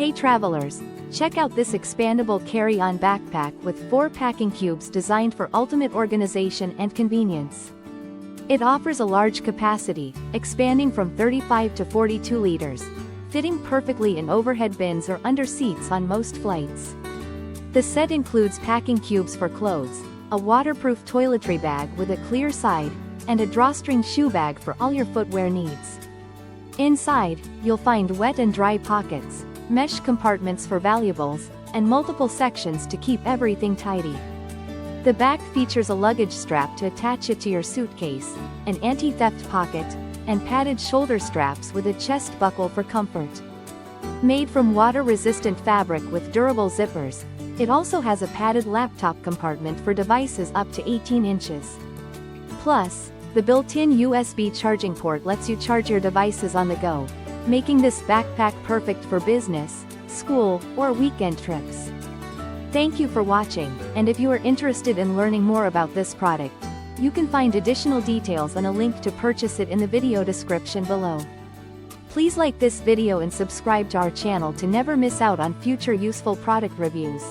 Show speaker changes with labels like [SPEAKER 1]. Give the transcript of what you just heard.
[SPEAKER 1] Hey travelers, check out this expandable carry-on backpack with 4 packing cubes designed for ultimate organization and convenience. It offers a large capacity, expanding from 35 to 42 liters, fitting perfectly in overhead bins or under seats on most flights. The set includes packing cubes for clothes, a waterproof toiletry bag with a clear side, and a drawstring shoe bag for all your footwear needs. Inside, you'll find wet and dry pockets, mesh compartments for valuables, and multiple sections to keep everything tidy. The back features a luggage strap to attach it to your suitcase, an anti-theft pocket, and padded shoulder straps with a chest buckle for comfort. Made from water-resistant fabric with durable zippers, it also has a padded laptop compartment for devices up to 18 inches. Plus, the built-in USB charging port lets you charge your devices on the go, making this backpack perfect for business, school, or weekend trips. Thank you for watching, and if you are interested in learning more about this product, you can find additional details and a link to purchase it in the video description below. Please like this video and subscribe to our channel to never miss out on future useful product reviews.